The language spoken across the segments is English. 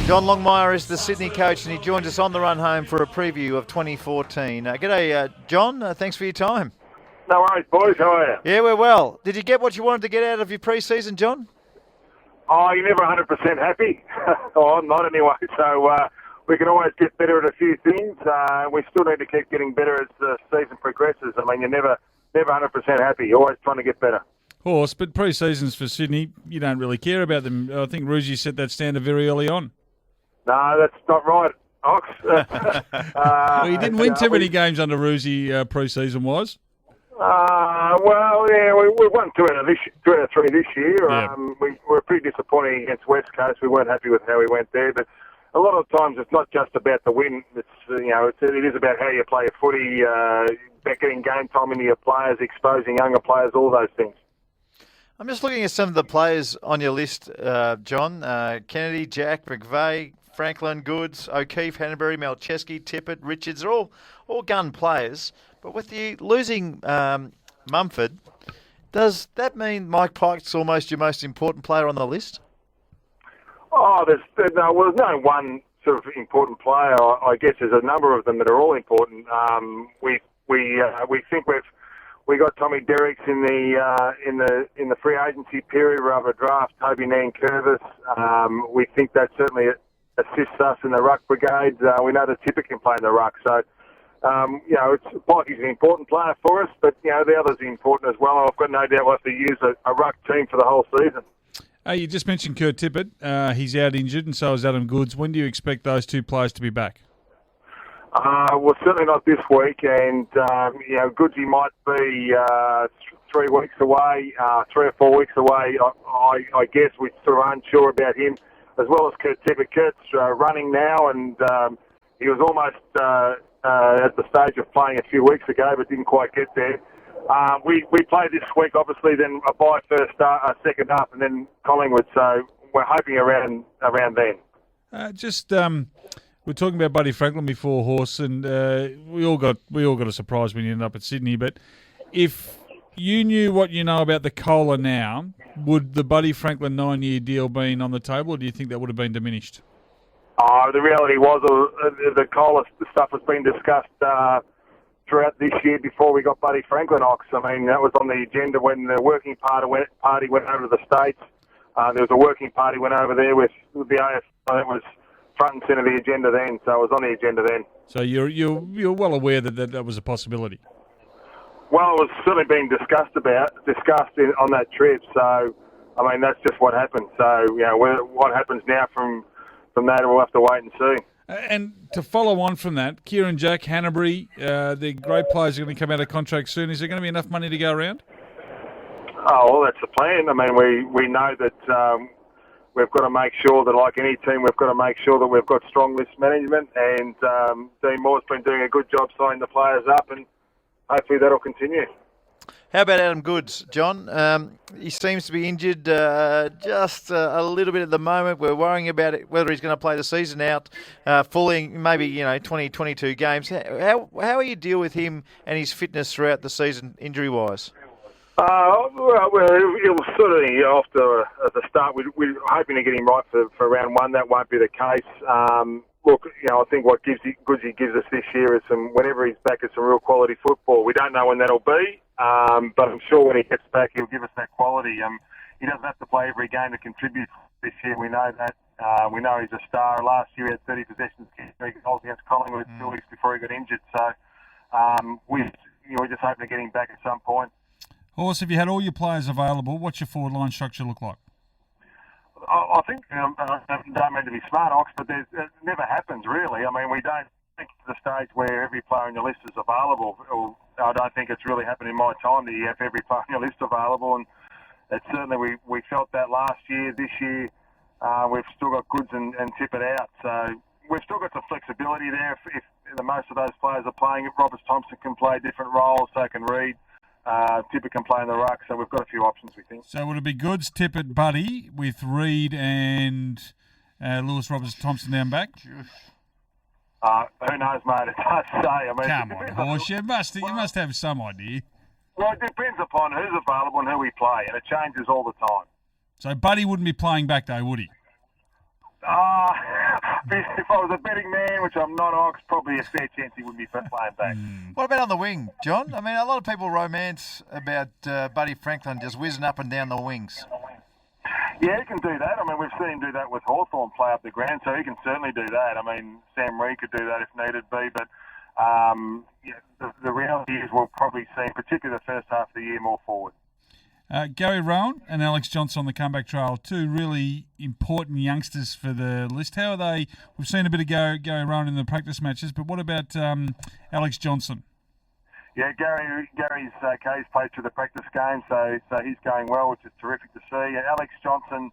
John Longmire is the Sydney coach, and he joins us on the run home for a preview of 2014. G'day, John. Thanks for your time. No worries, boys. How are you? Yeah, we're well. Did you get what you wanted to get out of your pre-season, John? Oh, you're never 100% happy. Oh, I'm not anyway. So we can always get better at a few things. We still need to keep getting better as the season progresses. I mean, you're never 100% happy. You're always trying to get better. Horse, but pre-seasons for Sydney, you don't really care about them. I think Ruzi set that standard very early on. No, that's not right, Ox. Well, you didn't win too many games under Ruzi pre-season-wise. Well, yeah, we won two out of three this year. Yeah. We were pretty disappointing against West Coast. We weren't happy with how we went there, but a lot of times it's not just about the win. It's it is about how you play a footy, about getting game time into your players, exposing younger players, all those things. I'm just looking at some of the players on your list, John. Kennedy, Jack, McVeigh, Franklin, Goods, O'Keefe, Hanbury, Malcheski, Tippett, Richards. They're all gun players. But with you losing Mumford, does that mean Mike Pike's almost your most important player on the list? Oh, there's no one sort of important player. I guess there's a number of them that are all important. We think we got Tommy Derricks in the free agency period. We have a draft Toby Nankervis. We think that certainly assists us in the ruck brigade. We know that Tippett can play in the ruck, so Pikey's an important player for us. But the others are important as well. I've got no doubt we'll have to use a ruck team for the whole season. You just mentioned Kurt Tippett. He's out injured, and so is Adam Goods. When do you expect those two players to be back? Well, certainly not this week, and Goodsy might be 3 weeks away, 3 or 4 weeks away. I guess we're sort of unsure about him, as well as Kurt Tippett. Kurt's running now, and he was almost at the stage of playing a few weeks ago, but didn't quite get there. We play this week, obviously, then a bye first start, second half, and then Collingwood. So we're hoping around then. We're talking about Buddy Franklin before, Horse, and we all got a surprise when you ended up at Sydney. But if you knew what you know about the Cola now, would the Buddy Franklin 9-year deal been on the table, or do you think that would have been diminished? The reality was the Cola stuff has been discussed throughout this year before we got Buddy Franklin, Ox. I mean, that was on the agenda when the working party went over to the States. There was a working party went over there with the AFL. That was front and centre of the agenda then, so it was on the agenda then. So you're well aware that was a possibility? Well, it was certainly being discussed on that trip, so, I mean, that's just what happened. So, what happens now from that, we'll have to wait and see. And to follow on from that, Kieran Jack, Hanbury, the great players are going to come out of contract soon. Is there going to be enough money to go around? Oh, well, that's the plan. I mean, we know that we've got to make sure that, like any team, we've got to make sure that we've got strong list management, and Dean Moore's been doing a good job signing the players up, and hopefully that'll continue. How about Adam Goods, John? He seems to be injured just a little bit at the moment. We're worrying about it, whether he's going to play the season out fully, maybe 20, 22 games. How will you deal with him and his fitness throughout the season, injury-wise? Well, it was sort of after at the start. We're hoping to get him right for round one. That won't be the case. Look, I think what Goodsy gives us this year is whenever he's back, it's some real quality football. We don't know when that'll be, but I'm sure when he gets back, he'll give us that quality. He doesn't have to play every game to contribute this year. We know that. We know he's a star. Last year he had 30 possessions, 3 goals against Collingwood 2 weeks before he got injured. So we're just hoping to get him back at some point. Horse, if you had all your players available, what's your forward line structure look like? I think, I don't mean to be smart, Ox, but it never happens, really. I mean, we don't think to the stage where every player on your list is available. I don't think it's really happened in my time that you have every player on your list available, and certainly we felt that last year. This year, we've still got Goods and Tippett out, so we've still got the flexibility there. If most of those players are playing, Roberts Thompson can play different roles, so can Reid. Tippett can play in the ruck, so we've got a few options, we think. So would it be Goods, Tippett, Buddy, with Reid and Lewis Roberts Thompson down back? Who knows, mate? It's hard to say. I mean, come on, Horse, you must have some idea. Well, it depends upon who's available and who we play, and it changes all the time. So Buddy wouldn't be playing back, though, would he? if I was a betting man, which I'm not, Ox, probably a fair chance he wouldn't be playing back. What about on the wing, John? I mean, a lot of people romance about Buddy Franklin just whizzing up and down the wings. Yeah, he can do that. I mean, we've seen him do that with Hawthorn, play up the ground, so he can certainly do that. I mean, Sam Reid could do that if needed be, but the reality is we'll probably see, particularly the first half of the year, more forward. Gary Rowan and Alex Johnson on the comeback trail, two really important youngsters for the list. How are they? We've seen a bit of Gary Rowan in the practice matches, but what about Alex Johnson? Yeah, Gary's okay. He's played through the practice game, so he's going well, which is terrific to see. Alex Johnson,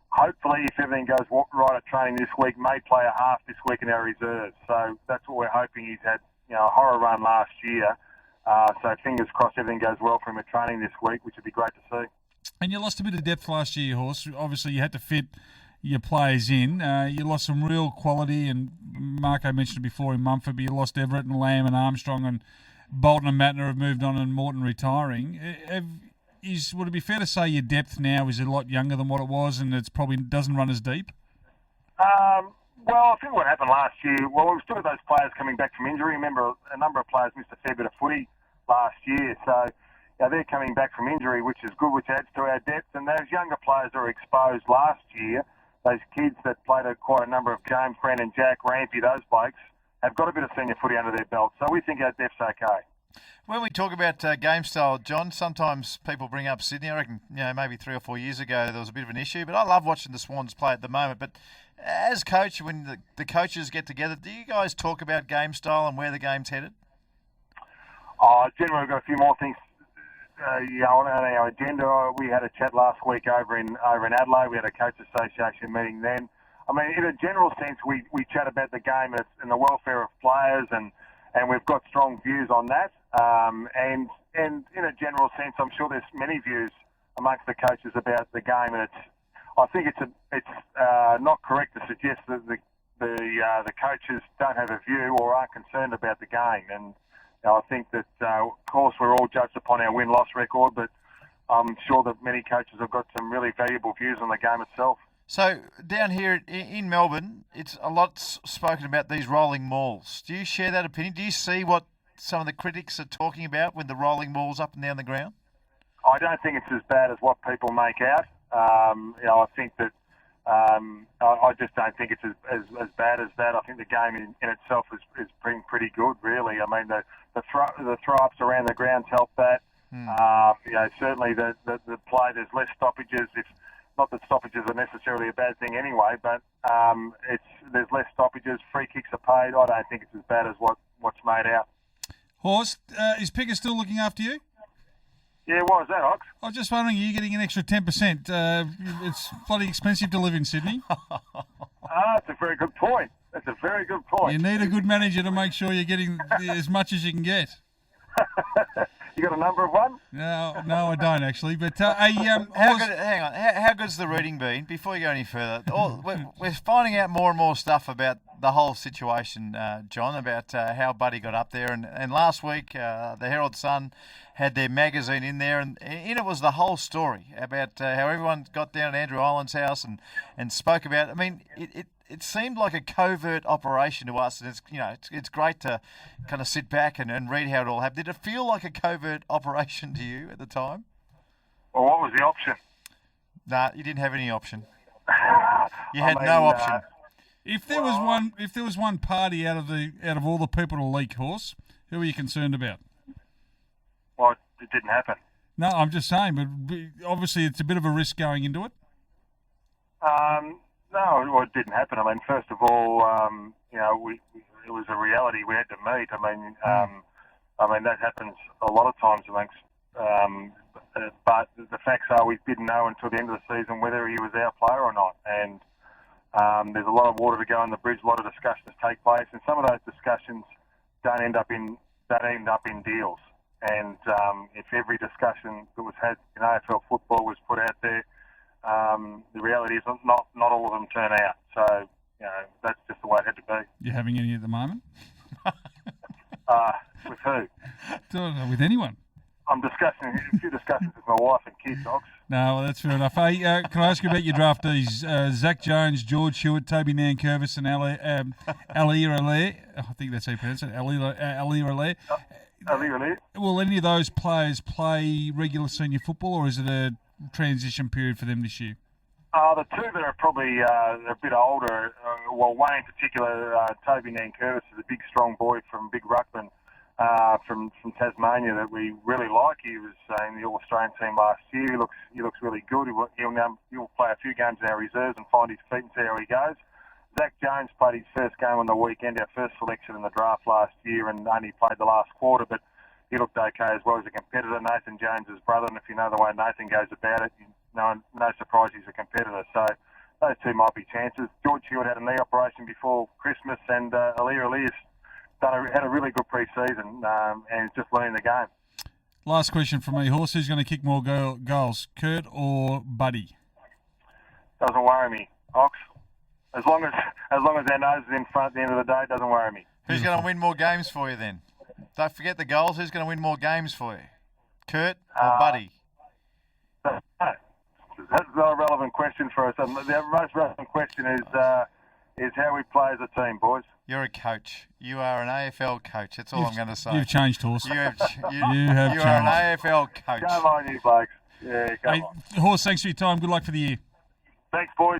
hopefully, if everything goes right at training this week, may play a half this week in our reserves. So that's what we're hoping. He's had a horror run last year. So fingers crossed everything goes well for him at training this week, which would be great to see. And you lost a bit of depth last year, Horse. Obviously, you had to fit your players in. You lost some real quality, and Marco mentioned it before in Mumford, but you lost Everett and Lamb and Armstrong, and Bolton and Mattner have moved on, and Morton retiring. Would it be fair to say your depth now is a lot younger than what it was, and it's probably doesn't run as deep? Well, I think what happened last year, we've still got those players coming back from injury. Remember, a number of players missed a fair bit of footy last year, so they're coming back from injury, which is good, which adds to our depth. And those younger players that were exposed last year, those kids that played quite a number of games, Brandon Jack, Rampy, those blokes, have got a bit of senior footy under their belt. So we think our depth's okay. When we talk about game style, John, sometimes people bring up Sydney. I reckon, maybe 3 or 4 years ago there was a bit of an issue, but I love watching the Swans play at the moment. But as coach, when the coaches get together, do you guys talk about game style and where the game's headed? Generally, we've got a few more things on our agenda. We had a chat last week over in Adelaide. We had a coach association meeting then. I mean, in a general sense, we chat about the game and the welfare of players, and we've got strong views on that. And in a general sense, I'm sure there's many views amongst the coaches about the game, and I think it's not correct to suggest that the coaches don't have a view or aren't concerned about the game. And I think that, of course, we're all judged upon our win-loss record, but I'm sure that many coaches have got some really valuable views on the game itself. So down here in Melbourne, it's a lot spoken about these rolling mauls. Do you share that opinion? Do you see what some of the critics are talking about with the rolling mauls up and down the ground? I don't think it's as bad as what people make out. I think that I just don't think it's as bad as that. I think the game in itself is pretty good, really. I mean, the throw-ups around the grounds help that. Certainly the play, there's less stoppages. Not that stoppages are necessarily a bad thing anyway, but there's less stoppages. Free kicks are paid. I don't think it's as bad as what's made out. Horse, is Picker still looking after you? Yeah, why is that, Ox? I was just wondering, are you getting an extra 10%? It's bloody expensive to live in Sydney. That's a very good point. You need a good manager to make sure you're getting as much as you can get. You got a number of one? No, I don't actually. But hang on. How good's the reading been? Before you go any further, we're finding out more and more stuff about the whole situation, John, about how Buddy got up there. And last week, the Herald Sun had their magazine in there, and in it was the whole story about how everyone got down at Andrew Ireland's house and spoke about. I mean, it seemed like a covert operation to us, and it's great to kind of sit back and read how it all happened. Did it feel like a covert operation to you at the time? Well, what was the option? Nah, you didn't have any option. You had no option. If there was one party out of all the people to leak, Horse, who are you concerned about? Well, it didn't happen. No, I'm just saying, but obviously it's a bit of a risk going into it. No, it didn't happen. I mean, first of all, it was a reality we had to meet. I mean, that happens a lot of times amongst. But the facts are we didn't know until the end of the season whether he was our player or not. And there's a lot of water to go on the bridge. A lot of discussions take place, and some of those discussions don't end up in deals. And if every discussion that was had in AFL football was put out there, the reality is not all of them turn out. So, that's just the way it had to be. You having any at the moment? With who? With anyone. I'm discussing a few discussions with my wife and kids, Ox. No, well, that's fair enough. Hey, can I ask you about your draftees? Zach Jones, George Hewitt, Toby Nankervis, and Ali Raleigh. I think that's how you pronounce it. Ali Raleigh. Will any of those players play regular senior football, or is it a transition period for them this year? The two that are probably a bit older, one in particular, Toby Nankervis is a big, strong boy from Big Ruckman from Tasmania that we really like. He was in the All-Australian team last year. He looks really good. He'll play a few games in our reserves and find his feet and see how he goes. Zach Jones played his first game on the weekend, our first selection in the draft last year, and only played the last quarter, but he looked okay as well as a competitor. Nathan Jones' brother, and if you know the way Nathan goes about it, no surprise he's a competitor. So those two might be chances. George Hewitt had a knee operation before Christmas, and Ali had a really good pre-season and just learning the game. Last question from me, Horse. Who's going to kick more goals, Kurt or Buddy? Doesn't worry me, Ox. As long as their nose is in front at the end of the day, it doesn't worry me. Who's going to win more games for you then? Don't forget the goals. Who's going to win more games for you? Kurt or Buddy? That's not a relevant question for us. The most relevant question is how we play as a team, boys. You're a coach. You are an AFL coach. That's all I'm going to say. You've changed, Horse. You have You are an AFL coach. Come on, you blokes. Yeah, come on. Horse, thanks for your time. Good luck for the year. Thanks, boys.